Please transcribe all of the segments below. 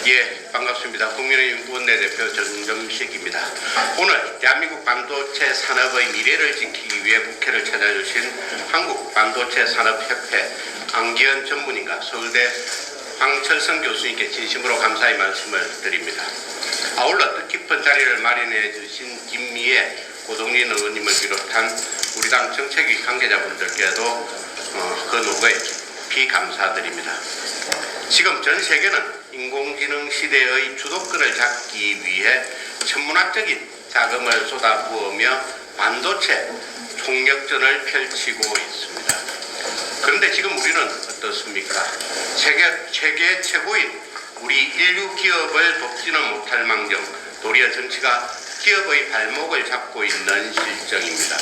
예, 반갑습니다. 국민의힘 원내대표 정점식입니다. 오늘 대한민국 반도체 산업의 미래를 지키기 위해 국회를 찾아주신 한국반도체산업협회 안기현 전문인과 서울대 황철성 교수님께 진심으로 감사의 말씀을 드립니다. 아울러 뜻깊은 자리를 마련해 주신 김미애 고동린 의원님을 비롯한 우리 당 정책위 관계자분들께도 그 노고에 깊이 감사드립니다. 지금 전 세계는 인공지능 시대의 주도권을 잡기 위해 천문학적인 자금을 쏟아부으며 반도체 총력전을 펼치고 있습니다. 그런데 지금 우리는 어떻습니까? 세계 최고인 우리 인류 기업을 돕지는 못할 망정 도리어 정치가 기업의 발목을 잡고 있는 실정입니다.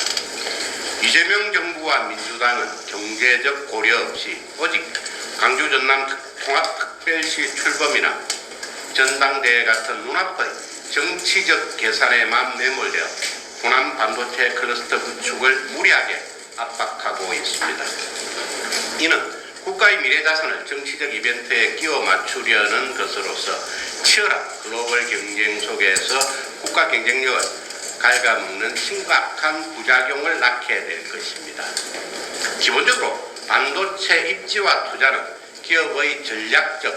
이재명 정부와 민주당은 경제적 고려 없이 오직 광주 전남 통합특별시 출범이나 전당대회 같은 눈앞의 정치적 계산에만 매몰되어 호남 반도체 클러스터 구축을 무리하게 압박하고 있습니다. 이는 국가의 미래자산을 정치적 이벤트에 끼워 맞추려는 것으로서 치열한 글로벌 경쟁 속에서 국가 경쟁력을 갉아먹는 심각한 부작용을 낳게 될 것입니다. 기본적으로 반도체 입지와 투자는 기업의 전략적,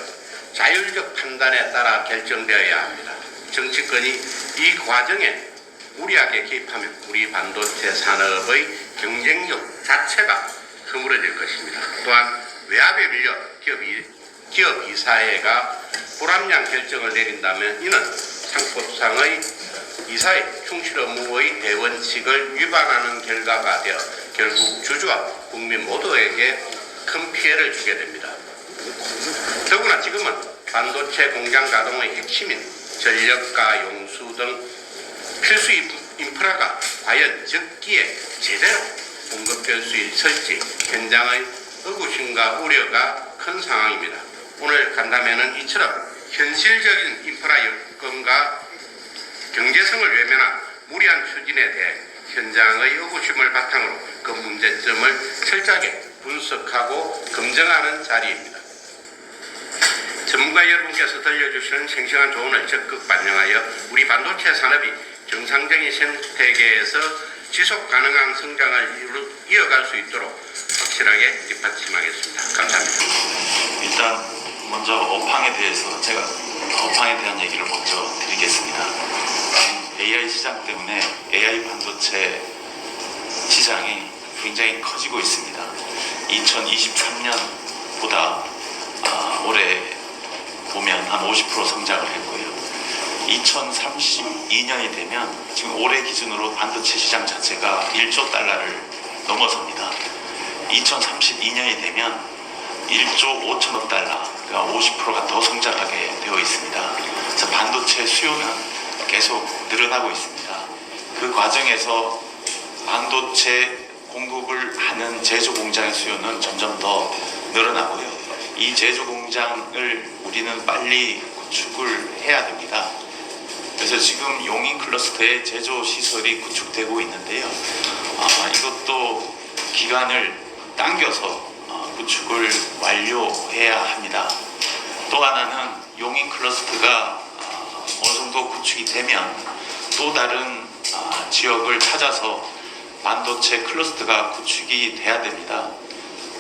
자율적 판단에 따라 결정되어야 합니다. 정치권이 이 과정에 무리하게 개입하면 우리 반도체 산업의 경쟁력 자체가 허물어질 것입니다. 또한 외압에 밀려 기업 이사회가 불합리한 결정을 내린다면 이는 상법상의 이사회 충실 의무의 대원칙을 위반하는 결과가 되어 결국 주주와 국민 모두에게 큰 피해를 주게 됩니다. 더구나 지금은 반도체 공장 가동의 핵심인 전력과 용수 등 필수 인프라가 과연 적기에 제대로 공급될 수 있을지 현장의 의구심과 우려가 큰 상황입니다. 오늘 간담회는 이처럼 현실적인 인프라 여건과 경제성을 외면한 무리한 추진에 대해 현장의 의구심을 바탕으로 그 문제점을 철저하게 분석하고 검증하는 자리입니다. 전문가 여러분께서 들려주시는 생생한 조언을 적극 반영하여 우리 반도체 산업이 정상적인 생태계에서 지속 가능한 성장을 이어갈 수 있도록 확실하게 뒷받침하겠습니다. 감사합니다. 일단 먼저 업황에 대해서 제가 업황에 대한 얘기를 먼저 드리겠습니다. AI 시장 때문에 AI 반도체 시장이 굉장히 커지고 있습니다. 2023년보다 올해 보면 한 50% 성장을 했고요. 2032년이 되면 지금 올해 기준으로 반도체 시장 자체가 1조 달러를 넘어섭니다. 2032년이 되면 1조 5천억 달러, 그러니까 50%가 더 성장하게 되어 있습니다. 그래서 반도체 수요는 계속 늘어나고 있습니다. 그 과정에서 반도체 공급을 하는 제조 공장의 수요는 점점 더 늘어나고요. 이 제조 공장을 우리는 빨리 구축을 해야 됩니다. 그래서 지금 용인 클러스터의 제조 시설이 구축되고 있는데요. 이것도 기간을 당겨서 구축을 완료해야 합니다. 또 하나는 용인 클러스터가 어느 정도 구축이 되면 또 다른 지역을 찾아서 반도체 클러스터가 구축이 돼야 됩니다.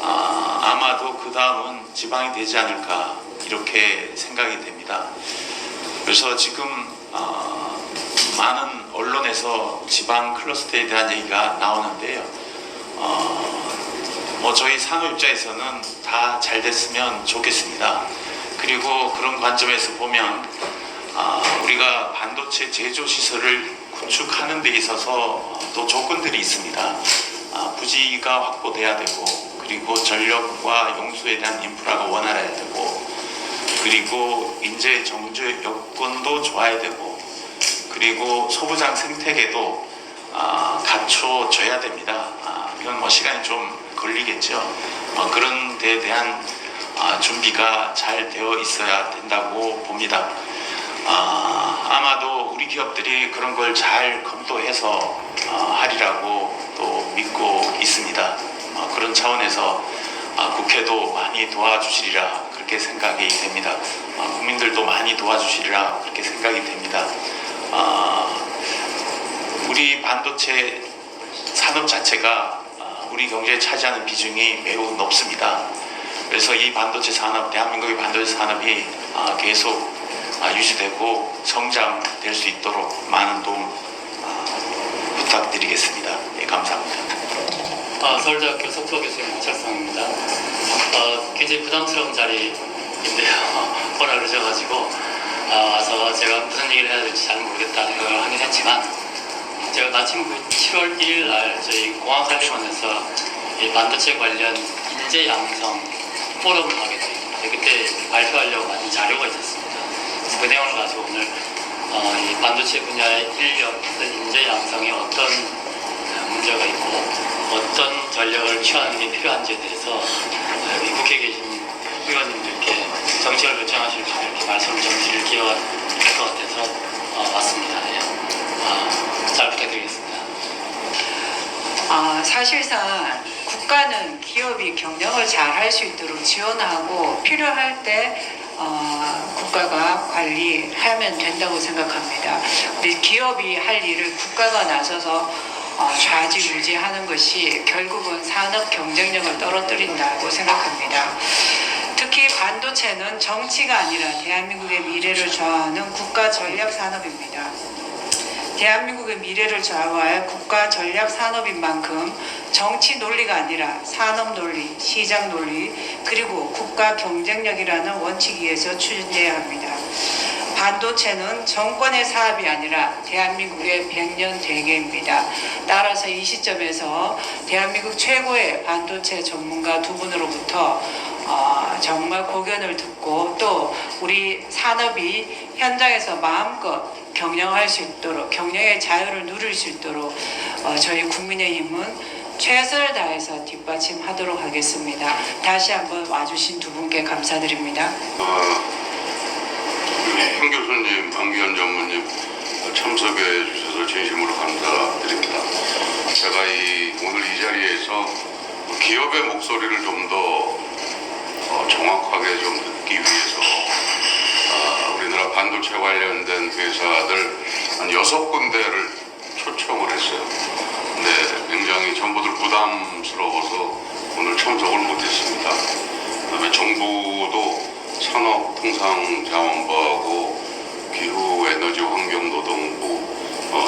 아마도 그 다음은 지방이 되지 않을까 이렇게 생각이 됩니다. 그래서 지금 많은 언론에서 지방 클러스터에 대한 얘기가 나오는데요. 저희 산업 입장에서는 다 잘 됐으면 좋겠습니다. 그리고 그런 관점에서 보면 우리가 반도체 제조 시설을 구축하는 데 있어서 또 조건들이 있습니다. 부지가 확보돼야 되고, 그리고 전력과 용수에 대한 인프라가 원활해야 되고, 그리고 인재 정주 여건도 좋아야 되고, 그리고 소부장 생태계도 갖춰져야 됩니다. 이건 시간이 좀 걸리겠죠. 그런 데에 대한 준비가 잘 되어 있어야 된다고 봅니다. 아마도 우리 기업들이 그런 걸 잘 검토해서 하리라고 또 믿고 있습니다. 그런 차원에서 국회도 많이 도와주시리라 그렇게 생각이 됩니다. 국민들도 많이 도와주시리라 그렇게 생각이 됩니다. 우리 반도체 산업 자체가 우리 경제에 차지하는 비중이 매우 높습니다. 그래서 이 반도체 산업, 대한민국의 반도체 산업이 계속 유지되고 성장될 수 있도록 많은 도움 부탁드리겠습니다. 네, 감사합니다. 서울대학교 석도 교수의 박철성입니다. 굉장히 부담스러운 자리인데요. 뭐라 그러셔가지고 와서 제가 무슨 얘기를 해야 될지 잘 모르겠다 생각을 하긴 했지만, 제가 마침 7월 1일 날 저희 공학관리원에서 이 반도체 관련 인재 양성 포럼을 하게 돼요. 그때 발표하려고 만든 자료가 있었습니다. 그래서 그 내용을 가지고 오늘 이 반도체 분야의 인력, 인재 양성에 어떤 문제가 있고 어떤 전략을 취하는 게 필요한지에 대해서 여기 국회에 계신 의원님들께 정책을 요청하실 수 이렇게 말씀을 좀 드릴 기회가 될 것 같아서 왔습니다. 예. 잘 부탁드리겠습니다. 사실상 국가는 기업이 경영을 잘 할 수 있도록 지원하고 필요할 때 국가가 관리하면 된다고 생각합니다. 우리 기업이 할 일을 국가가 나서서 좌지우지하는 것이 결국은 산업 경쟁력을 떨어뜨린다고 생각합니다. 특히 반도체는 정치가 아니라 대한민국의 미래를 좌우하는 국가 전략 산업입니다. 대한민국의 미래를 좌우할 국가 전략 산업인 만큼 정치 논리가 아니라 산업 논리, 시장 논리, 그리고 국가 경쟁력이라는 원칙 위에서 추진해야 합니다. 반도체는 정권의 사업이 아니라 대한민국의 100년 대계입니다. 따라서 이 시점에서 대한민국 최고의 반도체 전문가 두 분으로부터 정말 고견을 듣고 또 우리 산업이 현장에서 마음껏 경영할 수 있도록, 경영의 자유를 누릴 수 있도록 저희 국민의힘은 최선을 다해서 뒷받침하도록 하겠습니다. 다시 한번 와주신 두 분께 감사드립니다. 황 교수님, 안 위원장님 참석해 주셔서 진심으로 감사드립니다. 제가 오늘 이 자리에서 기업의 목소리를 좀 더 정확하게 좀 듣기 위해서 우리나라 반도체 관련된 회사들 한 6군데를 초청을 했어요. 근데 굉장히 전부들 부담스러워서 오늘 참석을 못했습니다. 그다음에 정부도 산업통상자원부하고 기후에너지환경노동부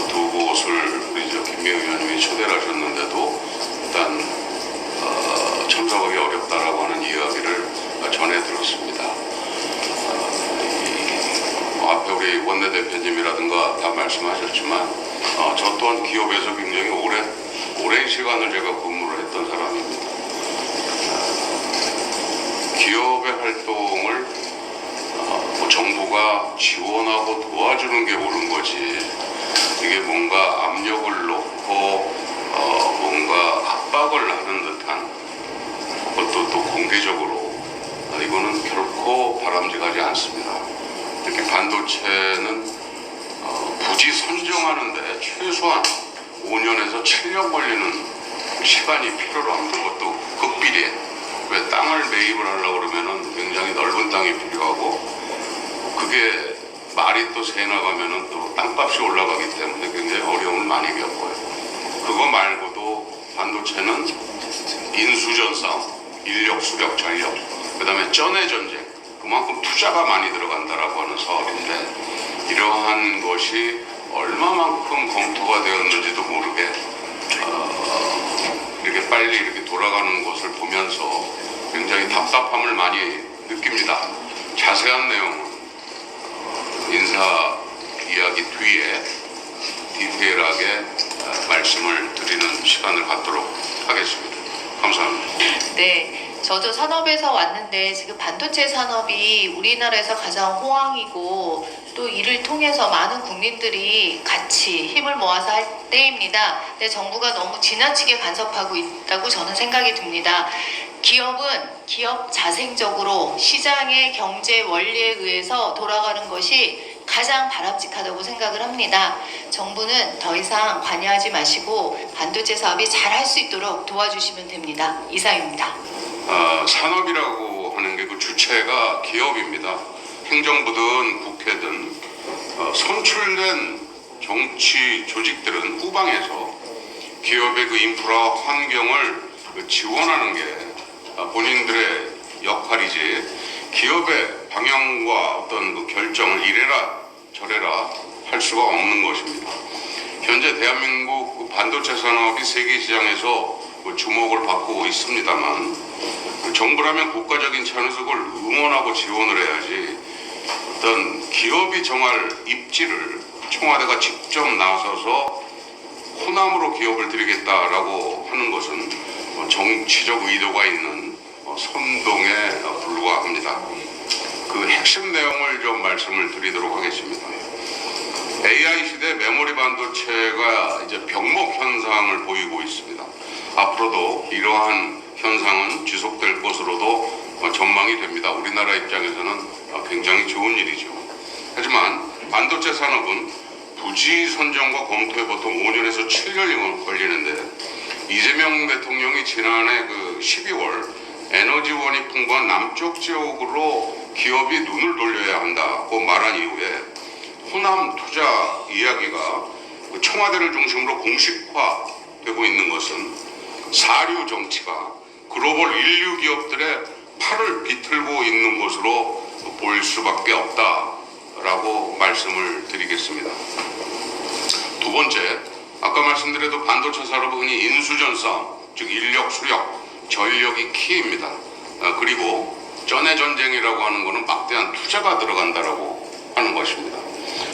두 곳을 우리 김미애 의원님이 초대를 하셨는데도 일단 참석하기 어렵다라고 하는 이야기를 전해 들었습니다. 앞에 우리 원내대표님이라든가 다 말씀하셨지만 저 또한 기업에서 굉장히 오랜 시간을 제가 근무를 했던 사람입니다. 기업의 활동을 정부가 지원하고 도와주는 게 옳은 거지, 이게 뭔가 압력을 놓고 뭔가 압박을 하는 듯한 것도 또 공개적으로 이거는 결코 바람직하지 않습니다. 특히 반도체는 부지 선정하는데 최소한 5년에서 7년 걸리는 시간이 필요로 합니다. 그것도 극비리에. 왜 땅을 매입을 하려고 그러면은 굉장히 넓은 땅이 필요하고, 그게 말이 또 새 나가면은 또 땅값이 올라가기 때문에 굉장히 어려움을 많이 겪어요. 그거 말고도 반도체는 인수전 싸움, 인력, 수력, 전력, 그 다음에 전의 전쟁, 그만큼 투자가 많이 들어간다라고 하는 사업인데, 이러한 것이 얼마만큼 검토가 되었는지도 모르게 이렇게 빨리 이렇게 돌아가는 것을 보면서 굉장히 답답함을 많이 느낍니다. 자세한 내용은 인사 이야기 뒤에 디테일하게 말씀을 드리는 시간을 갖도록 하겠습니다. 감사합니다. 네, 저도 산업에서 왔는데 지금 반도체 산업이 우리나라에서 가장 호황이고 또 이를 통해서 많은 국민들이 같이 힘을 모아서 할 때입니다. 근데 정부가 너무 지나치게 간섭하고 있다고 저는 생각이 듭니다. 기업은 기업 자생적으로 시장의 경제 원리에 의해서 돌아가는 것이 가장 바람직하다고 생각을 합니다. 정부는 더 이상 관여하지 마시고 반도체 사업이 잘 할 수 있도록 도와주시면 됩니다. 이상입니다. 산업이라고 하는 게 그 주체가 기업입니다. 행정부든 국회든 선출된 정치 조직들은 후방에서 기업의 그 인프라 환경을 지원하는 게 본인들의 역할이지, 기업의 방향과 어떤 그 결정을 이래라 저래라 할 수가 없는 것입니다. 현재 대한민국 그 반도체 산업이 세계 시장에서 주목을 받고 있습니다만, 정부라면 국가적인 차원에서 그걸 응원하고 지원을 해야지, 어떤 기업이 정할 입지를 청와대가 직접 나서서 호남으로 기업을 드리겠다라고 하는 것은 정치적 의도가 있는 선동에 불과합니다. 그 핵심 내용을 좀 말씀을 드리도록 하겠습니다. AI 시대 메모리 반도체가 이제 병목 현상을 보이고 있습니다. 앞으로도 이러한 현상은 지속될 것으로도 전망이 됩니다. 우리나라 입장에서는 굉장히 좋은 일이죠. 하지만 반도체 산업은 부지 선정과 검토에 보통 5년에서 7년이 걸리는데, 이재명 대통령이 지난해 그 12월 에너지원이 풍부한 남쪽 지역으로 기업이 눈을 돌려야 한다고 말한 이후에 호남 투자 이야기가 청와대를 중심으로 공식화되고 있는 것은 사류 정치가 글로벌 인류 기업들의 팔을 비틀고 있는 것으로 보일 수밖에 없다라고 말씀을 드리겠습니다. 두 번째, 아까 말씀드려도 반도체 산업은 흔히 인수전 싸움, 즉 인력 수력, 전력이 키입니다. 그리고 전해 전쟁이라고 하는 것은 막대한 투자가 들어간다라고 하는 것입니다.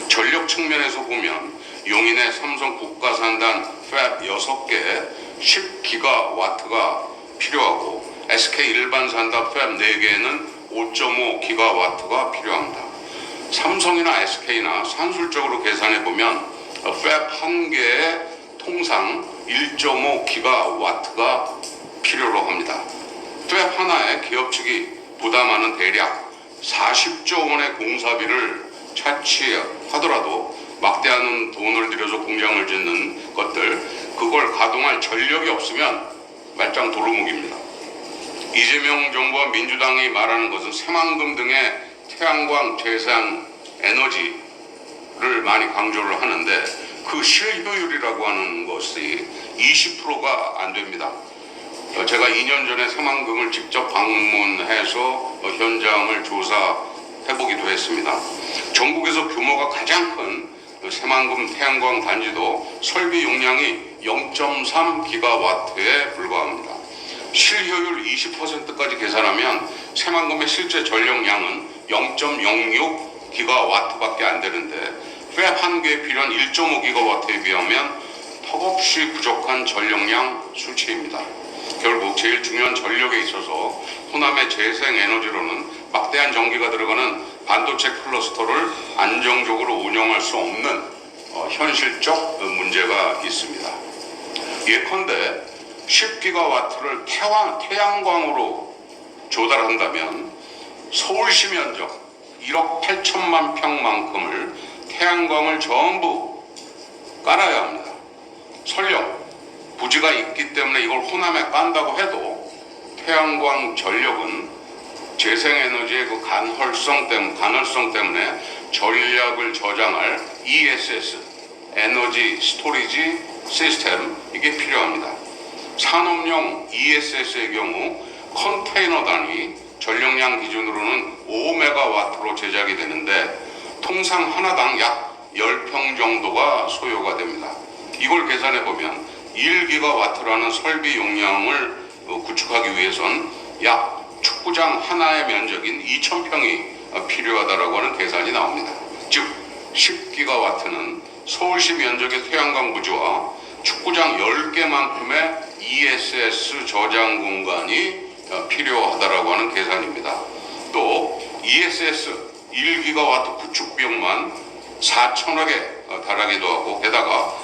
전력 측면에서 보면 용인의 삼성 국가산단 팹 6개 10기가와트가 필요하고, SK 일반 산단 팹 4개에는 5.5기가와트가 필요합니다. 삼성이나 SK나 산술적으로 계산해 보면 팹 1개에 통상 1.5기가와트가 필요로 합니다. 팹 하나에 기업 측이 부담하는 대략 40조 원의 공사비를 차치하더라도 막대한 돈을 들여서 공장을 짓는 것들, 그걸 가동할 전력이 없으면 말짱 도루묵입니다. 이재명 정부와 민주당이 말하는 것은 새만금 등의 태양광 재생 에너지를 많이 강조를 하는데, 그 실효율이라고 하는 것이 20%가 안 됩니다. 제가 2년 전에 새만금을 직접 방문해서 현장을 조사해보기도 했습니다. 전국에서 규모가 가장 큰 새만금 태양광 단지도 설비 용량이 0.3기가와트에 불과합니다. 실효율 20%까지 계산하면 새만금의 실제 전력량은 0.06기가와트밖에 안 되는데, 팹 한 개에 필요한 1.5기가와트에 비하면 턱없이 부족한 전력량 수치입니다. 결국 제일 중요한 전력에 있어서 호남의 재생에너지로는 막대한 전기가 들어가는 반도체 클러스터를 안정적으로 운영할 수 없는 현실적 문제가 있습니다. 예컨대 10기가와트를 태양광으로 조달한다면 서울시 면적 1억 8천만 평만큼을 태양광을 전부 깔아야 합니다. 설령 부지가 있기 때문에 이걸 호남에 깐다고 해도 태양광 전력은 재생에너지의 그 간헐성 때문에 전력을 저장할 ESS, 에너지 스토리지 시스템, 이게 필요합니다. 산업용 ESS의 경우 컨테이너 단위 전력량 기준으로는 5메가와트로 제작이 되는데, 통상 하나당 약 10평 정도가 소요가 됩니다. 이걸 계산해 보면 1기가와트라는 설비 용량을 구축하기 위해선 약 축구장 하나의 면적인 2,000평이 필요하다라고 하는 계산이 나옵니다. 즉 10기가와트는 서울시 면적의 태양광 부지와 축구장 10개만큼의 ESS 저장 공간이 필요하다라고 하는 계산입니다. 또 ESS 1기가와트 구축 비용만 4천억에 달하기도 하고, 게다가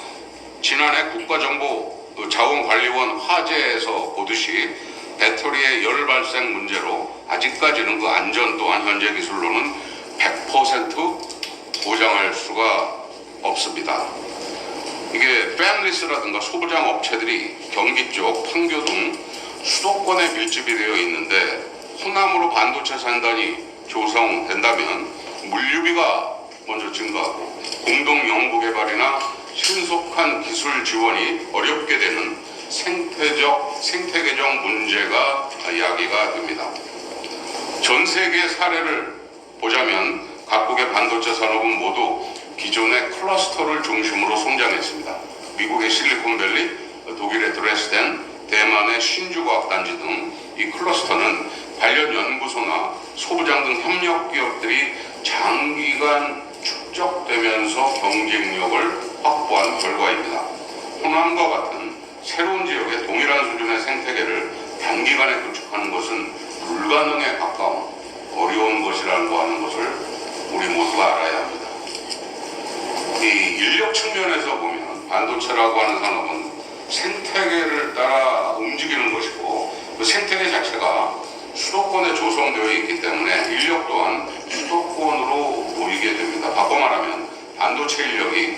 지난해 국가정보자원관리원 화재에서 보듯이 배터리의 열 발생 문제로 아직까지는 그 안전 또한 현재 기술로는 100% 보장할 수가 없습니다. 이게 팹리스라든가 소부장 업체들이 경기 쪽 판교 등 수도권에 밀집이 되어 있는데 호남으로 반도체 산단이 조성된다면 물류비가 먼저 증가하고 공동 연구 개발이나 신속한 기술 지원이 어렵게 되는 생태계적 문제가 야기가 됩니다. 전 세계 사례를 보자면 각국의 반도체 산업은 모두 기존의 클러스터를 중심으로 성장했습니다. 미국의 실리콘밸리, 독일의 드레스덴, 대만의 신주과학단지 등 이 클러스터는 관련 연구소나 소부장 등 협력 기업들이 장기간 축적되면서 경쟁력을 확보한 결과입니다. 호남과 같은 새로운 지역의 동일한 수준의 생태계를 단기간에 구축하는 것은 불가능에 가까운 어려운 것이라고 하는 것을 우리 모두가 알아야 합니다. 이 인력 측면에서 보면 반도체라고 하는 산업은 생태계를 따라 움직이는 것이고 그 생태계 자체가 수도권에 조성되어 있기 때문에 인력 또한 수도권으로 모이게 됩니다. 바꿔 말하면 반도체 인력이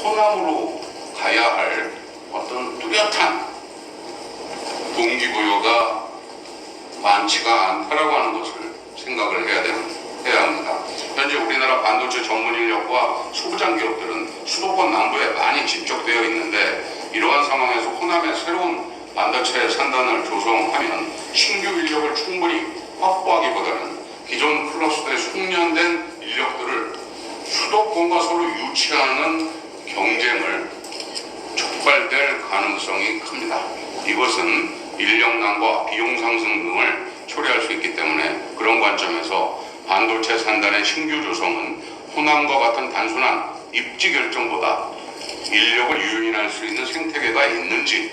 호남으로 가야 할 어떤 뚜렷한 동기부여가 많지가 않다라고 하는 것을 생각을 해야 합니다. 현재 우리나라 반도체 전문 인력과 소부장 기업들은 수도권 남부에 많이 집적되어 있는데 이러한 상황에서 호남에 새로운 반도체 산단을 조성하면 신규 인력을 충분히 확보하기보다는 기존 클러스터에 숙련된 인력들을 수도권과 서로 유치하는 경쟁을 촉발될 가능성이 큽니다. 이것은 인력난과 비용 상승 등을 초래할 수 있기 때문에 그런 관점에서 반도체 산단의 신규 조성은 호남과 같은 단순한 입지 결정보다 인력을 유인할 수 있는 생태계가 있는지,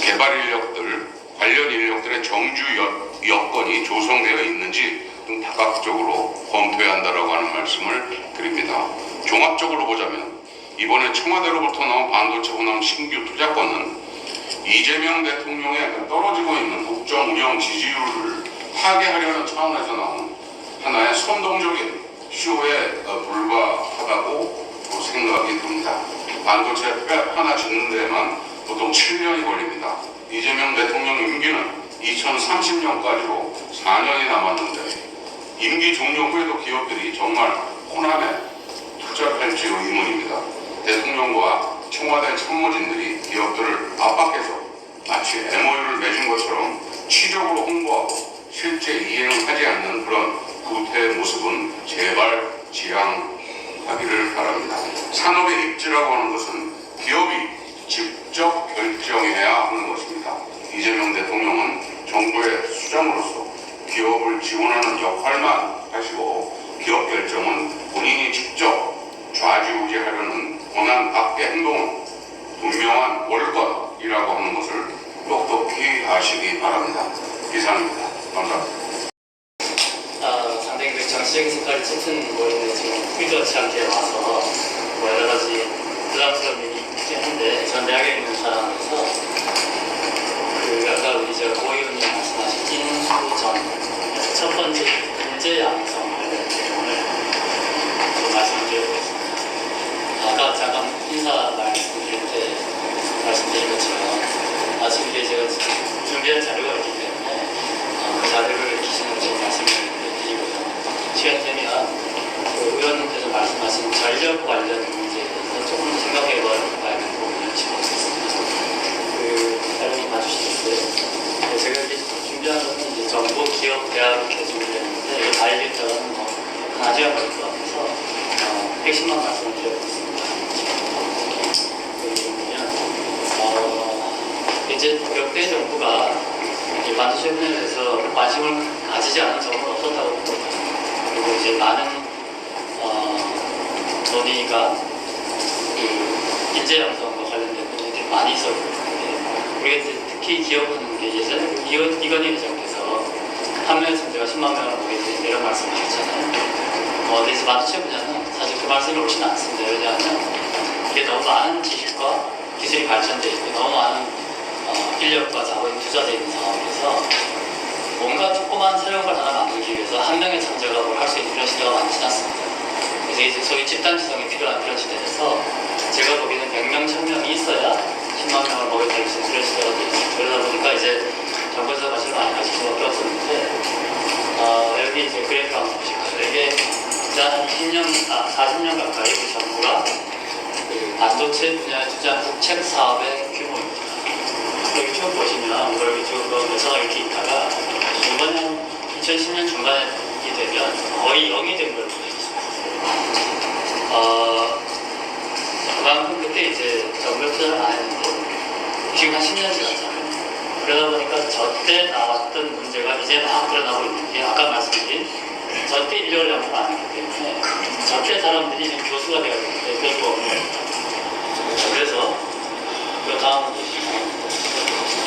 개발 인력들, 관련 인력들의 정주 여건이 조성되어 있는지 등 다각적으로 검토해야 한다고 하는 말씀을 드립니다. 종합적으로 보자면 이번에 청와대로부터 나온 반도체 호남 신규 투자권은 이재명 대통령의 떨어지고 있는 국정 운영 지지율을 파괴하려는 차원에서 나온 하나의 선동적인 쇼에 불과하다고 생각이 듭니다. 반도체 팹 하나 짓는 데에만 보통 7년이 걸립니다. 이재명 대통령 임기는 2030년까지로 4년이 남았는데 임기 종료 후에도 기업들이 정말 호남에 투자할지 의문입니다. 대통령과 청와대 참모진들이 기업들을 압박해서 마치 MOU를 맺은 것처럼 취적으로 홍보하고 실제 이행을 하지 않는 그런 구태의 모습은 제발 지양하기를 바랍니다. 산업의 입지라고 하는 것은 기업이 직접 결정해야 하는 것입니다. 이재명 대통령은 정부의 수장으로서 기업을 지원하는 역할만 하시고 기업 결정은 본인이 직접 좌지우지하려는 권한 밖의 행동은 분명한 월권이라고 하는 것을 똑똑히 아시기 바랍니다. 이상입니다. 감사합니다. 상당히 그 정치적인 색깔이 짙은 머리는 지금 의도치 않게 와서 여러 가지 부담스러운 일이 있긴 한데 전 대학에 있는 사람에서 아까 우리 고 의원님 말씀하신 인수전 첫 번째 인재 양성 관련 내용을 좀 말씀드려보겠습니다. 아까 잠깐 인사 말씀드릴 때 말씀드린 것처럼 아직 이게 제가 준비한 자료가 있기 때문에 그 자료를 기준으로 좀 말씀을 드리고요. 시간 되면 그 의원님께서 말씀하신 전력 관련 문제에 대해서 조금 생각해 봐야 될 부분을 짚어보겠습니다. 그 자료를 봐주시겠어요? 제가 이제 준비한 것은 이제 정부 기업 대학 이렇게 준비를 했는데 이거 다 읽겠다면 한 시간 걸릴 것 같아서 핵심만 말씀을 드려보겠습니다. 이제 역대 정부가 이 반도체 분야에 대해서 관심을 가지지 않은 정부는 없었다고 봅니다. 그리고 이제 많은 논의가 그 인재 양성과 관련된 논의들이 많이 있었고 우리가 특히 기억하는 게 예전에 이건희 회장께서 한 명의 천재가 10만 명을 보게 된다 이런 말씀을 하셨잖아요. 근데 이제 반도체 분야는 사실 그 말씀이 옳지는 않습니다. 왜냐하면 이게 너무 많은 지식과 기술이 발전되어 있고 너무 많은 인력과 자본이 투자되어 있는 상황에서 뭔가 조그만 새로운 걸 하나 만들기 위해서 한 명의 천재가 뭘 할 수 있는 그런 시대가 많지 않습니다. 그래서 이제 소위 집단 지성이 필요한 그런 시대에서 제가 보기에는 100명, 1000명이 있어야 10만 명을 먹였다 이렇게 그런 시대가 됐어요. 그러다 보니까 이제 정부에서 관심을 많이 가질 수밖에 없었는데 여기 이제 그래프 한번 보실까요? 이게 한 40년 가까이 우리 정부가 그 반도체 분야에 투자한 국책 사업의 규모입니다. 여기 쭉 보시면 여기 쭉 몇천억 이렇게 있다가 이번에 한 2010년 중반이 되면 거의 0이 된 걸 보고 있습니다. 그만큼 그때 이제 정부에 투자를 안 했는데 지금 한 10년 지났잖아요. 그러다 보니까 저때 나왔던 문제가 이제 막 드러나고 있는 게 아까 말씀드린 저때 인력을 양보를 안 했기 때문에 저때 사람들이 지금 교수가 되어야 되는데 그것도 없는 겁니다. 그래서 그 다음 보시면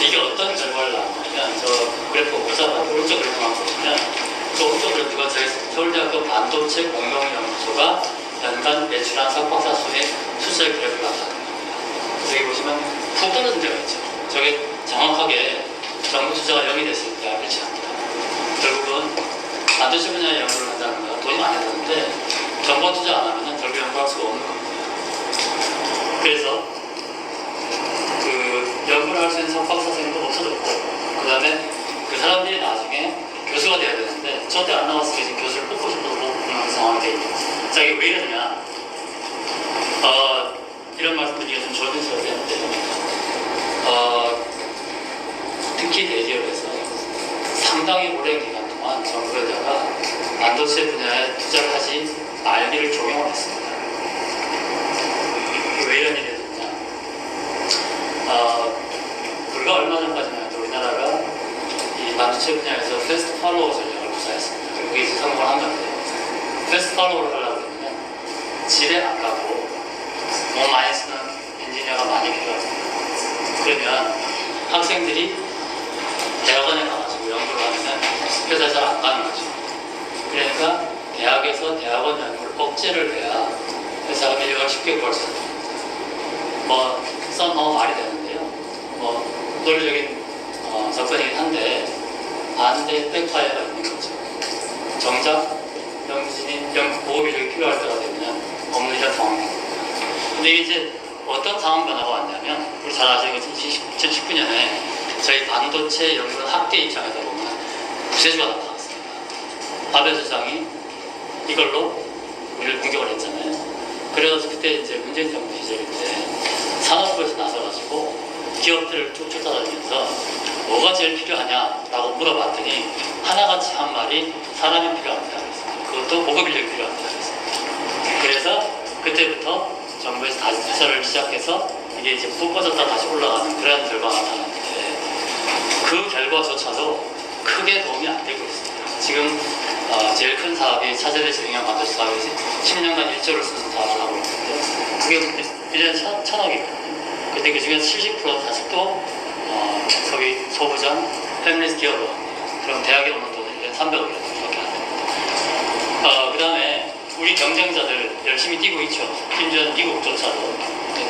이게 어떤 결과를 낳았냐면 저 그래프 복잡한 오른쪽 그래프만 보시면 그 오른쪽 그래프가 저희 서울대학교 반도체 공동연구소가 연간 매출한 석박사 수의 숫자의 그래프를 나타냅니다. 여기 보시면 푹 떨어진 데가 있죠. 저게 정확하게 정부 투자가 0이 됐을 때 배치합니다. 결국은 반도체 분야에 연구를 한다는 건 돈이 많이 드는데 정부가 투자 안 하면 결국 연구할 수가 없는 겁니다. 그래서 그 연구를 할 수 있는 석박사 선생님도 없어졌고 그 다음에 그 사람들이 나중에 교수가 돼야 되는데 저때 안 나왔을 때 지금 교수를 뽑고 싶어도 못 뽑는 상황이 돼 있습니다. 자, 이게 왜 이러냐? 이런 말씀드리기가 좀 조심스럽겠는데 특히 대기업에서 상당히 오랜 기간 동안 정부에다가 반도체 분야에 투자를 하지 말기를 종용을 했습니다. 왜 이런 일이 됐냐? 불과 얼마 전까지만 해도 우리나라가 이 반도체 분야에서 패스트 팔로워 전략을 구사했습니다. 그게 이제 성공을 한 건데 패스트 팔로워를 하려고 하면 질에 아깝고 너무 많이 쓰는 엔지니어가 많이 필요합니다. 그러면 학생들이 대학원에 가가지고 연구를 하면 회사에 잘 안 가는 거죠. 그러니까 대학에서 대학원 연구를 억제를 해야 회사가 인력을 쉽게 구할 수 있습니다. 너무 말이 되는데요. 논리적인 접근이긴 한데 반대 백파이어가 있는 거죠. 정작 보급 인력이 필요할 때가 되면 없는 이런 상황이 됩니다. 근데 이제 어떤 상황 변화가 왔냐면 우리 잘 아시는 것처럼 2019년에 저희 반도체 연구원 학계 입장에서 보면 구세주가 나타났습니다. 바벨 수장이 이걸로 우리를 공격을 했잖아요. 그래서 그때 이제 문재인 정부 시절 때 산업부에서 나서가지고 기업들을 쭉 쫓아다니면서 뭐가 제일 필요하냐라고 물어봤더니 하나같이 한 말이 사람이 필요합니다. 그것도 보급 인력이 필요합니다. 그래서 그때부터 정부에서 다시 투자를 시작해서 이게 이제 푹 꺼졌다 다시 올라가는 그런 결과가 나타났는데 그 결과조차도 크게 도움이 안 되고 있습니다. 지금 제일 큰 사업이 차세대 재능형 반도체 사업이 10년간 1조를 쓰는 사업을 하고 있는데 그게 1년에 1,000억이거든요. 근데 그 중에서 70% 다시 또 소위 소부장, 패밀리스 기업으로 그럼 대학에 오는 돈은 1년에 300억이라고밖에 안 됩니다. 그 다음에 우리 경쟁자들 열심히 뛰고 있죠. 심지어 미국조차도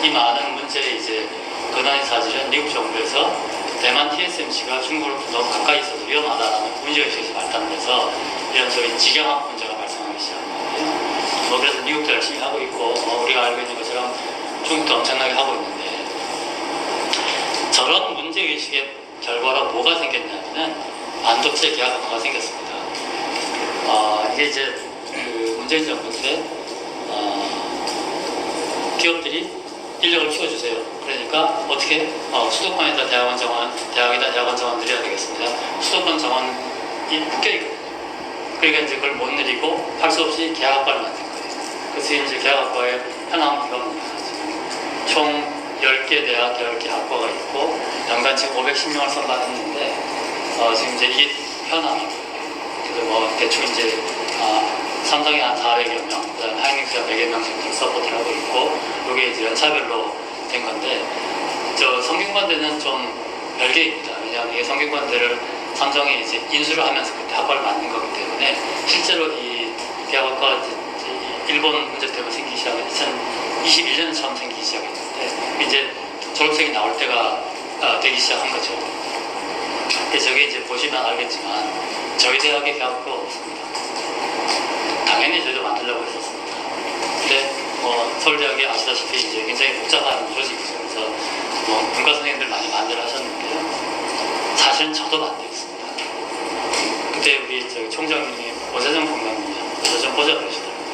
이 많은 문제에 이제 근원이 사실은 미국 정부에서 대만 TSMC가 중국을 너무 가까이 있어서 위험하다라는 문제의식이 발달해서 이런 소위 직영학 문제가 발생하기 시작한 거예요. 그래서 미국도 열심히 하고 있고 우리가 알고 있는 것처럼 중국도 엄청나게 하고 있는데 저런 문제의식의 결과로 뭐가 생겼냐면 반도체 계약화가 생겼습니다. 이게 이제 그 문재인 정부 때 기업들이 인력을 키워주세요. 그러니까 어떻게 수도권에다 대학원 정원, 대학에다 대학원 정원 늘려야 되겠습니다. 수도권 정원이 묶여있거든요. 그러니까 이제 그걸 못 늘리고 할 수 없이 계약학과를 만든 거예요. 그래서 이제 계약학과에 현황 비가 총 10개 대학, 10개 학과가 있고 연간 지금 510명을 선발했는데 지금 이제 이게 현황이고요. 그래서 대충 이제 삼성이 한 400여 명, 그 다음에 하이닉스가 100여 명 정도 서포트를 하고 있고 이게 이제 연차별로 된 건데 저 성균관대는 좀 별개입니다. 왜냐하면 이게 성균관대를 삼성이 이제 인수를 하면서 그때 학과를 만든 거기 때문에 실제로 이 대학학과가 일본 문제 때문에 생기기 시작한 2021년에 처음 생기기 시작했는데 이제 졸업생이 나올 때가 되기 시작한 거죠. 근데 저게 이제 보시면 알겠지만 저희 대학에 대학교가 없습니다. 당연히 저희도 만들려고 했었습니다. 근데 서울대학이 아시다시피 이제 굉장히 복잡한 조직이죠. 그래서 문과 선생님들 많이 반대를 하셨는데요. 사실은 저도 반대했습니다. 그때 우리 저기 총장님이 오세정 총장님이 좀 보자 그러시더라고요.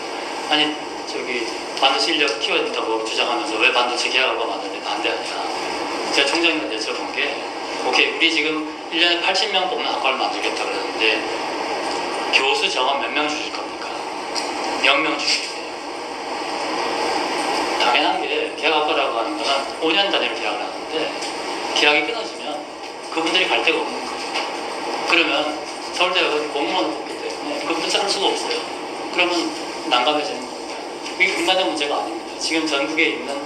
아니 저기 반도체 인력 키워야 된다고 주장하면서 왜 반도체 계약학과 만드는데 반대하냐. 제가 총장님한테 여쭤본 게 오케이 우리 지금 1년에 80명 뽑는 학과를 만들겠다 그러는데 교수 정원 몇 명 주실 겁니까? 0명 주시겠대요. 당연한 게 계약학과라고 하는 거는 5년 단위로 계약을 하는데 계약이 끊어지면 그분들이 갈 데가 없는 거예요. 그러면 서울대학은 공무원을 뽑기 때문에 그분들 자를 수가 없어요. 그러면 난감해지는 겁니다. 이게 일반적 문제가 아닙니다. 지금 전국에 있는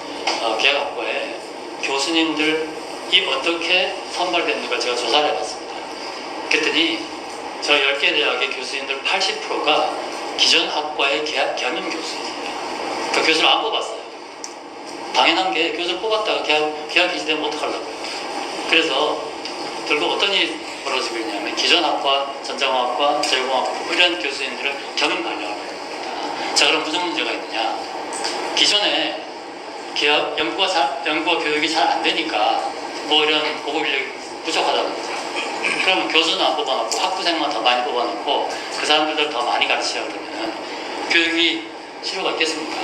계약학과에 교수님들이 어떻게 선발됐는가 제가 조사를 해봤습니다. 그랬더니 저 10개 대학의 교수님들 80%가 기존 학과의 겸임 교수님이에요. 그 교수를 안 뽑았어요. 당연한 게 교수를 뽑았다가 계약 기지되면 어떡하려고요. 그래서 결국 어떤 일이 벌어지고 있냐면 기존 학과, 전자공학과, 제공학과 이런 교수님들을 겸임 관리하고 있습니다. 자, 그럼 무슨 문제가 있느냐? 기존에 연구와 교육이 잘 안 되니까 뭐 이런 고급 인력이 부족하다는 거죠. 그러면 교수는 안 뽑아놓고 학부생만 더 많이 뽑아놓고 그 사람들을 더 많이 가르쳐야 그러면 교육이 실효가 있겠습니까?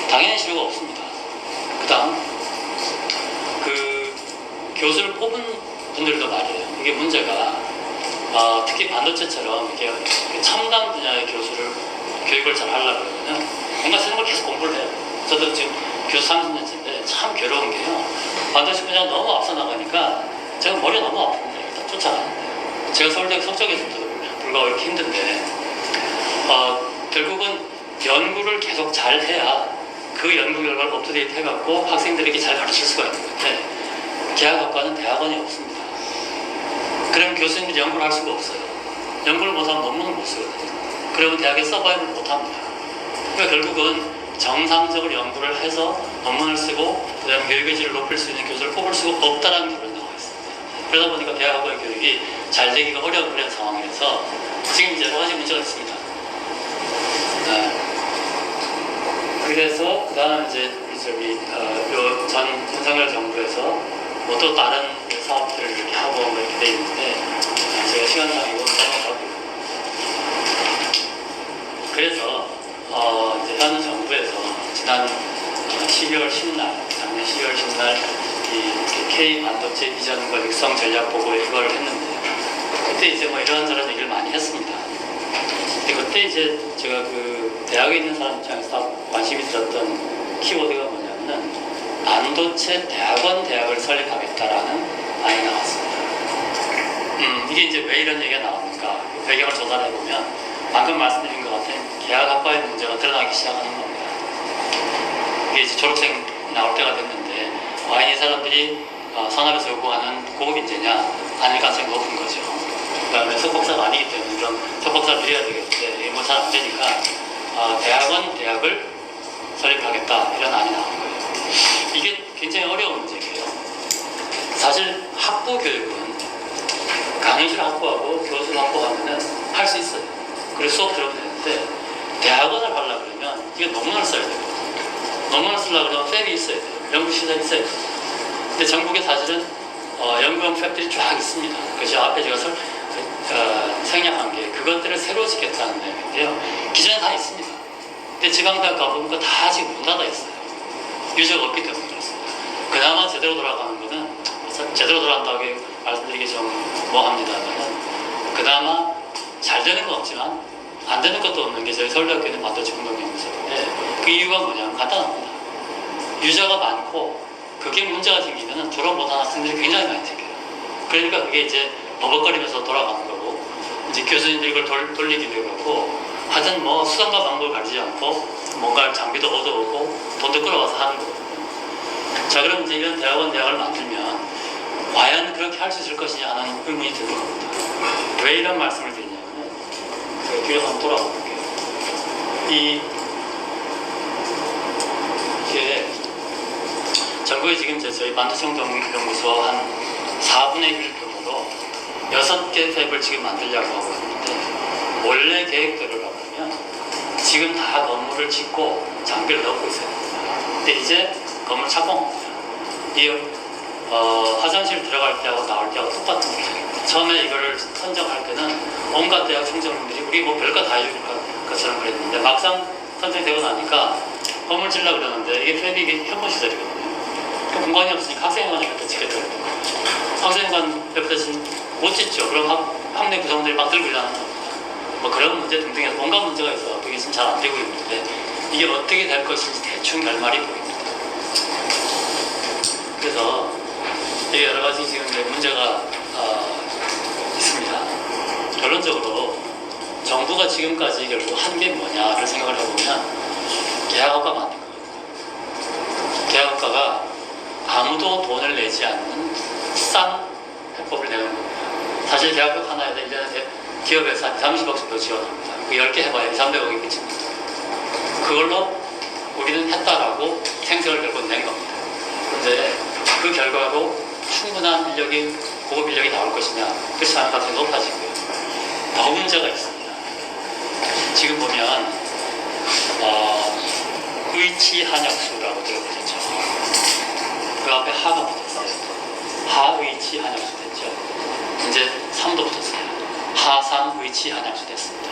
당연히 실효가 없습니다. 그 다음 그 교수를 뽑은 분들도 말이에요. 이게 문제가 특히 반도체처럼 이렇게 첨단 분야의 교육을 잘 하려고 그러면 뭔가 쓰는 걸 계속 공부를 해요. 저도 지금 교수 30년째인데 참 괴로운 게요. 반도체 분야가 너무 앞서 나가니까 제가 머리가 너무 아픕니다. 일단 쫓아가는데 제가 서울대 석적에서도 불구하고 이렇게 힘든데 결국은 연구를 계속 잘 해야 그 연구 결과를 업투데이트 해갖고 학생들에게 잘 가르칠 수가 있는 건데 계약학과는 대학원이 없습니다. 그럼 교수님들이 연구를 할 수가 없어요. 연구를 못하면 논문을 못 쓰거든요. 그러면 대학에 서바이브를 못합니다. 그러니까 결국은 정상적으로 연구를 해서 논문을 쓰고 그다음에 교육의 질을 높일 수 있는 교수를 뽑을 수가 없다는 결론이 나와 있습니다. 그러다 보니까 계약학과의 교육이 잘 되기가 어려운 그런 상황에서 지금 이제 여러 가지 문제가 있습니다. 그래서 그다음 이제 전 윤석열 정부에서 뭐 또 다른 사업들을 이렇게 하고 뭐 이렇게 돼 있는데 제가 시간상 이거 써놓고 그래서 이제 현 정부에서 지난 12월 10날 작년 12월 10날 이 K 반도체 이전과 육성 전략 보고에 이거를 했는데 그때 이제 뭐 이런저런 얘기를 많이 했습니다. 근데 그때 이제 제가 그 대학에 있는 사람 입장에서 관심이 있었던 키워드가 뭐냐면 반도체 대학을 설립하겠다라는 말이 나왔습니다. 이게 이제 왜 이런 얘기가 나옵니까? 배경을 조사를 해보면 방금 말씀드린 것 같은 계약학과의 문제가 드러나기 시작하는 겁니다. 이게 이제 졸업생 나올 때가 됐는데 과연 이 사람들이 산업에서 요구하는 고급 인재냐 아닐 가능성이 높은 거죠. 그 다음에 석박사가 아니기 때문에 그럼 석박사를 해야 되겠는데 이게 뭐 잘 안 되니까 대학을 설립하겠다 이런 안이 나온 거예요. 이게 굉장히 어려운 문제예요. 사실 학부 교육은 강의실 확보하고 교수를 확보하면은 할 수 있어요. 그래서 수업 들으면 되는데 대학원을 하려고 그러면 이게 논문을 써야 돼요. 논문을 쓰려고 그러면 팹이 있어야 돼요. 연구시설이 있어야 돼요. 근데 전국에 사실은 연구용 팹들이 쫙 있습니다. 그래서 앞에 제가 생략한 게 그것들을 새로 짓겠다는 내용인데요. 기존에 다 있습니다. 근데 지방대학 가보니까 다 지금 문 닫아 있어요. 유저가 없기 때문에 그렇습니다. 그나마 제대로 돌아가는 거는 제대로 돌아간다고 말씀드리기 좀 뭐합니다만은 그나마 잘 되는 건 없지만 안 되는 것도 없는 게 저희 서울대학교 있는 반도체 운동연구소인데 그 이유가 뭐냐면 간단합니다. 유저가 많고 그게 문제가 생기면 졸업 못한 학생들이 굉장히 많이 생겨요. 그러니까 그게 이제 버벅거리면서 돌아가는 거고 이제 교수님들이 이걸 돌리기 위해 갖고 하여튼 뭐 수단과 방법을 가리지 않고 뭔가 장비도 얻어오고 돈도 끌어와서 하는 거거든요. 자, 그럼 이제 이런 대학을 만들면 과연 그렇게 할 수 있을 것이냐 하는 의문이 드는 겁니다. 왜 이런 말씀을 드리냐면 제가 뒤로 한번 돌아가 볼게요. 이게 전국에 지금 저희 반도체운동연구소 한 4분의 1 규모로 6개 팹을 지금 만들려고 하고 있는데 원래 계획대로라고 하면 지금 다 건물을 짓고 장비를 넣고 있어요. 근데 이제 건물 착공합니다. 이 화장실 들어갈 때하고 나올 때하고 똑같은 거예요. 처음에 이거를 선정할 때는 온갖 대학 총장님들이 우리 뭐 별거 다 해줄 것처럼 그랬는데 막상 선정되고 나니까 건물 질라 그러는데 이게 폐비 이게 현무 시절이거든요. 그 공간이 없으니까 학생회관 옆에다 짓겠다고. 학생회관 옆에다 못 짓죠. 그럼 학내 구성원들이 막 들고 일하는 겁니다. 뭐 그런 문제 등등해서 온갖 문제가 있어 그게 지금 잘 안 되고 있는데 이게 어떻게 될 것인지 대충 결말이 보입니다. 그래서 이게 여러 가지 지금 이제 문제가 있습니다. 결론적으로 정부가 지금까지 결국 한 게 뭐냐를 생각을 해보면 계약업과 만든 거예요. 계약업가가 아무도 돈을 내지 않는 싼 해법을 내는 겁니다. 사실 계약업 하나에다 1년에 기업에서 한 30억 정도 지원합니다. 그 10개 해봐야 300억이 미칩니다. 그걸로 우리는 했다라고 생색을 결국 낸 겁니다. 그런데 그 결과로 충분한 인력이, 고급 인력이 나올 것이냐, 그렇지 않을 가능성이 높아지고요. 더 문제가 있습니다. 지금 보면 의치한약수라고 들어보셨죠? 그 앞에 하가 붙었어요. 하의치 한약수 됐죠. 이제 3도 붙었어요. 하상의치 한약수 됐습니다.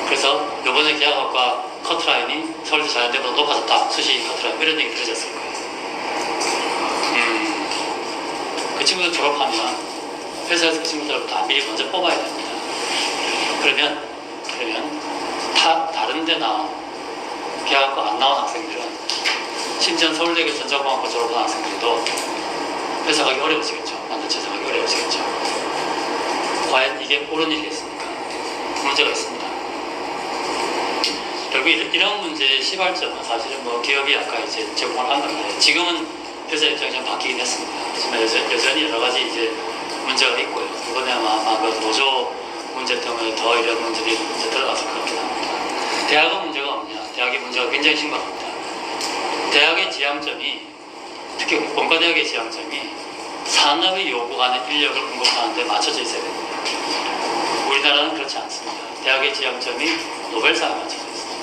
그래서 이번에 계약업과 커트라인이 서울대 자연대보다 높아졌다. 수시 커트라인 이런 얘기 들으셨을 거예요. 그 친구들 졸업하면 회사에서 그 친구들을 다 미리 먼저 뽑아야 됩니다. 그러면 다른 데 나온 계약과 안 나온 학생들은 심지어 서울대교 전자공학과 졸업한 학생들도 회사 가기 어려워지겠죠. 반도체 회사 가기 어려워지겠죠. 과연 이게 옳은 일이겠습니까? 문제가 있습니다. 결국 이런 문제의 시발점은 사실은 뭐 기업이 아까 이제 제공을 한 건데 지금은 회사 입장이 좀 바뀌긴 했습니다. 하지만 여전히 여러 가지 이제 문제가 있고요. 이번에 아마 그 노조 문제 때문에 더 이런 문제들이 이제 들어가서 그렇긴 합니다. 대학은 문제가 없냐? 대학의 문제가 굉장히 심각합니다. 대학의 지향점이 특히 원과대학의 지향점이 산업이 요구하는 인력을 공급하는 데 맞춰져 있어야 됩니다. 우리나라는 그렇지 않습니다. 대학의 지향점이 노벨상에 맞춰져 있습니다.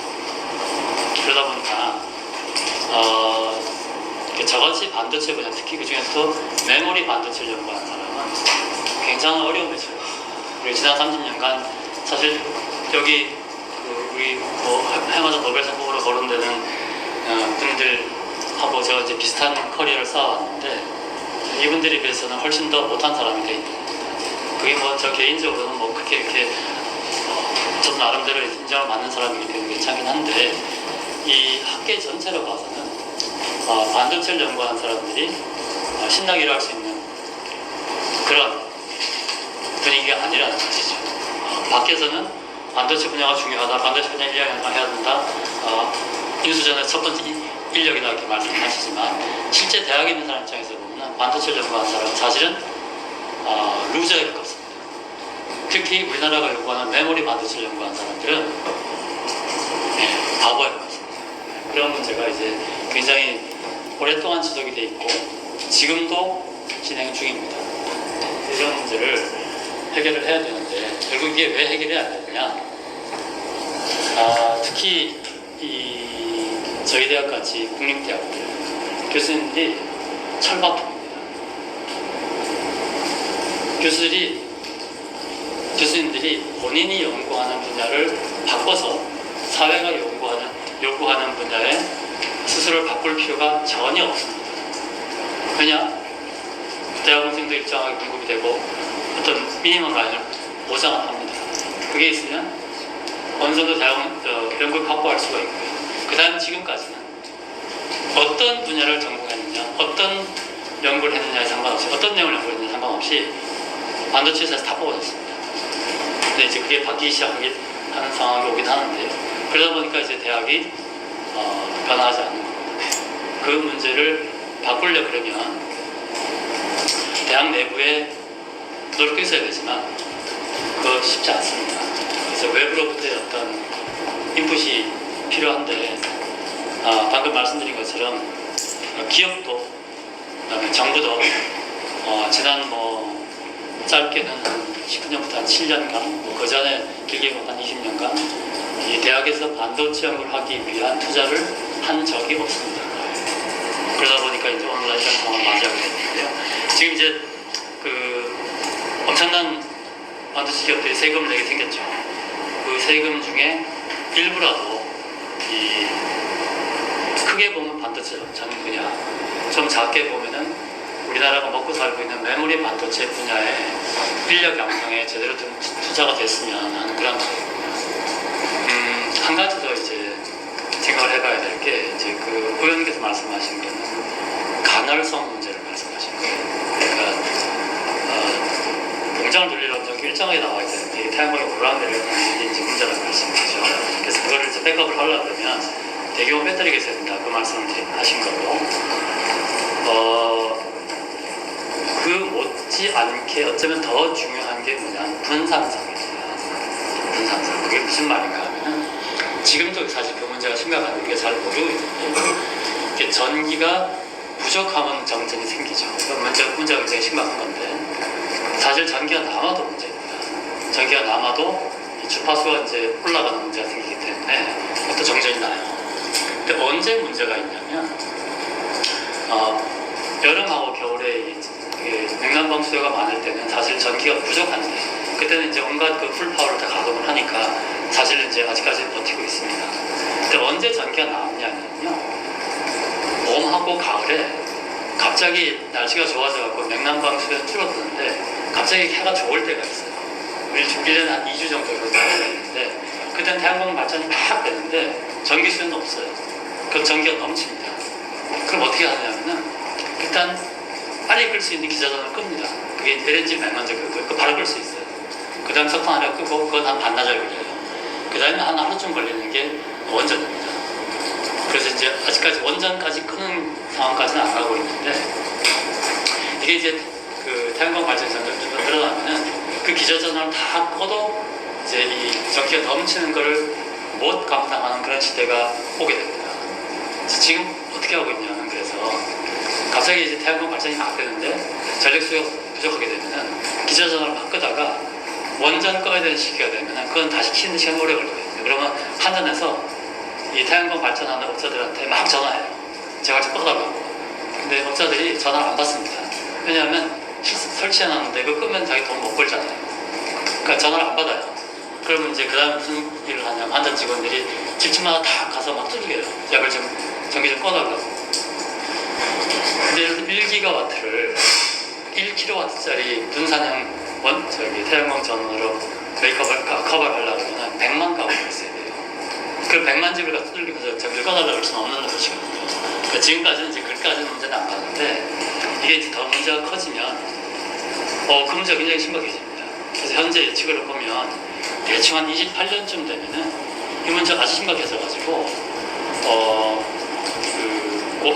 그러다 보니까 저같이 반도체 분야, 특히 그 중에서도 메모리 반도체를 연구하는 사람은 굉장히 어려움에 처해요. 우리 지난 30년간 사실 여기 우리 해마다 노벨상 후보로 거론되는 분들하고 제가 이제 비슷한 커리어를 쌓아왔는데 이분들에 비해서는 훨씬 더 못한 사람이 돼 있는 겁니다. 그게 뭐 저 개인적으로는 뭐 그렇게 이렇게 저 나름대로 인정을 받는 사람이기 때문에 괜찮긴 한데 이 학계 전체로 봐서는 반도체를 연구하는 사람들이 신나게 일할 수 있는 그런 분위기가 아니라는 것이죠. 밖에서는 반도체 분야가 중요하다, 반도체 분야 인력 연구해야 된다, 인수전의 첫 번째 인력이다 이렇게 말씀하시지만 실제 대학에 있는 사람 입장에서 보면 반도체를 연구하는 사람은 사실은 루저에 가깝습니다. 특히 우리나라가 요구하는 메모리 반도체를 연구하는 사람들은 바보에 가깝습니다. 그런 문제가 이제 굉장히 오랫동안 지속이 돼 있고 지금도 진행 중입니다. 이런 문제를 해결을 해야 되는데 결국 이게 왜 해결이 안 되느냐? 특히 저희 대학 같이 국립대학들 교수님들이 철밥통입니다. 교수님들이 본인이 연구하는 분야를 바꿔서 사회가 요구하는 분야에 스스로를 바꿀 필요가 전혀 없습니다. 왜냐? 대학원생도 일정하게 공급이 되고 어떤 미니멈 라인을 보장을 합니다. 그게 있으면 어느 정도 연구를 확보할 수가 있고요. 그 다음 지금까지는 어떤 분야를 전공했느냐, 어떤 연구를 했느냐에 상관없이, 어떤 내용을 연구했느냐에 상관없이 반도체 회사에서 다 뽑아냈습니다. 근데 이제 그게 바뀌기 시작하는 상황이 오긴 하는데요. 그러다 보니까 이제 대학이 변화하지 않는 겁니다. 그 문제를 바꾸려 그러면 대학 내부에 노력도 있어야 되지만 그거 쉽지 않습니다. 그래서 외부로부터의 어떤 인풋이 필요한데 방금 말씀드린 것처럼 기업도 그다음에 정부도 지난 짧게는 한 19년부터 한 7년간 그 전에 길게 보면 한 20년간 이 대학에서 반도체 연구를 하기 위한 투자를 한 적이 없습니다. 그러다 보니까 이제 오늘날 이런 상황을 맞이하게 됐는데요. 지금 이제 그 엄청난 반도체 기업들이 세금을 내게 생겼죠. 그 세금 중에 일부라도 이 크게 보면 반도체 전 분야, 좀 작게 보면은 우리나라가 먹고 살고 있는 메모리 반도체 분야의 인력 양성에 제대로 좀 투자가 됐으면 하는 그런 한 가지 더 이제 생각을 해봐야 될 게 이제 그 의원님께서 말씀하신 거는 간헐성 문제를 말씀하신 거예요. 그러니까 공장을 돌리려면 저기 일정하게 나와야 되는데 태양광이 올라가는 게 이제 문제라는 말씀이죠. 그래서 그거를 이제 백업을 하려면 대규모 배터리가 있어야 된다. 그 말씀을 하신 거고 그 못지않게 어쩌면 더 중요한 게 뭐냐면 분산성입니다. 분산성. 그게 무슨 말인가 하면은 지금도 사실 그 문제가 심각한데 우리가 잘 모르고 있는데 이게 전기가 부족하면 정전이 생기죠. 그 문제가 굉장히 심각한 건데 사실 전기가 남아도 문제입니다. 전기가 남아도 이 주파수가 이제 올라가는 문제가 생기기 때문에 그것도 정전이 나요. 근데 언제 문제가 있냐면 여름하고 겨울에 냉난방 수요가 많을 때는 사실 전기가 부족한데 그때는 이제 온갖 그 풀파워를 다 가동을 하니까 사실 이제 아직까지 버티고 있습니다. 근데 언제 전기가 나오냐면요, 봄하고 가을에 갑자기 날씨가 좋아져갖고 냉난방 수요가 줄어드는데 갑자기 해가 좋을 때가 있어요. 1년에 한 2주 정도 있는데 그때는 태양광 발전이 막 되는데 전기 수요는 없어요. 그럼 전기가 넘칩니다. 그럼 어떻게 하냐면은 일단 빨리 끌 수 있는 기자전을 끕니다. 그게 LNG 맨 먼저 끄고 바로 끌 수 있어요. 그 다음 석탄 하나 끄고 그건 한 반나절 걸려요. 그 다음에 한 하루쯤 걸리는 게 원전입니다. 그래서 이제 아직까지 원전까지 끄는 상황까지는 안 가고 있는데 이게 이제 그 태양광 발전이 점점 늘어나면은 그 기저전을 다 꺼도 이제 이 전기가 넘치는 거를 못 감당하는 그런 시대가 오게 됩니다. 지금 어떻게 하고 있냐면 그래서 갑자기 이제 태양광 발전이 막 되는데 전력 수요가 부족하게 되면은 기저전을 바꾸다가 원전 꺼야 되는 시기가 되면은 그건 다시 키는 시간이 오래 걸리거든요. 그러면 한전에서 이 태양광 발전하는 업자들한테 막 전화해요. 제가 좀 꺼달라고. 근데 업자들이 전화를 안 받습니다. 왜냐하면 설치해놨는데 그거 끄면 자기 돈 못 벌잖아요. 그러니까 전화를 안 받아요. 그러면 이제 그 다음에 무슨 일을 하냐면 한전 직원들이 집집마다 다 가서 막 두들겨요. 제발 좀 전기 좀 꺼달라고. 근데 예를 들어 1기가와트를 1kW짜리 분산형 태양광 전원으로 커버를 하려고 하면 100만 가구가 있어야 돼요. 그 100만 집을 가서 두들기면서 전기를 꺼달라고 할 수는 없는 것이거든요. 그러니까 지금까지는 이제 그까지는 문제는 안 가는데 이게 이제 더 문제가 커지면 그 문제가 굉장히 심각해집니다. 그래서 현재 예측을 보면 대충 한 28년쯤 되면은 이 문제가 아주 심각해져가지고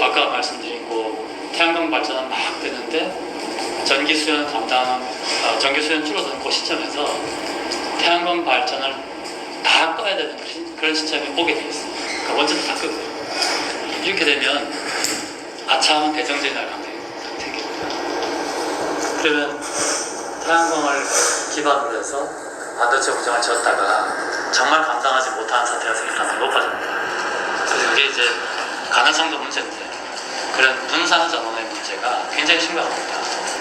아까 말씀드린 태양광 발전은 막 되는데 전기 수요는 줄어드는 그 시점에서 태양광 발전을 다 꺼야 되는 그런 시점이 오게 돼 있어요. 그러니까 원전도 다 끄고 이렇게 되면 아차하면 대정전이 날 가능성이 생깁니다. 그러면 태양광을 기반으로 해서 반도체 공장을 지었다가 정말 감당하지 못하는 사태가 생길 가능성이 높아집니다. 그래서 이게 이제 가능성도 문제인데 그런 분산 전원의 문제가 굉장히 심각합니다.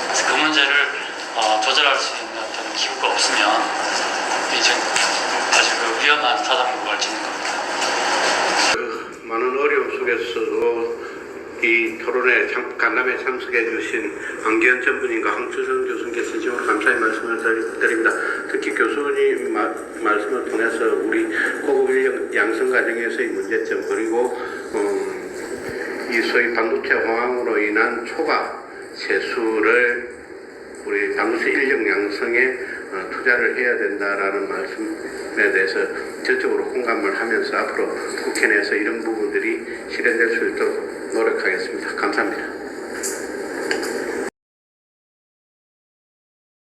그래서 그 문제를 조절할 수 있는 어떤 기구가 없으면 이제 아주 그 위험한 사단구를 짓는 겁니다. 많은 어려움 속에서도 이 토론회 간담회 참석해 주신 황기현 전문인과 황추성 교수님께 진심으로 감사의 말씀을 드립니다. 특히 교수님 말씀을 통해서 우리 고급 인력 양성 과정에서의 문제점 그리고 이 소위 반도체 호황으로 인한 초과 세수를 우리 반도체 인력 양성에 투자를 해야 된다라는 말씀에 대해서 전적으로 공감을 하면서 앞으로 국회 내에서 이런 부분들이 실현될 수 있도록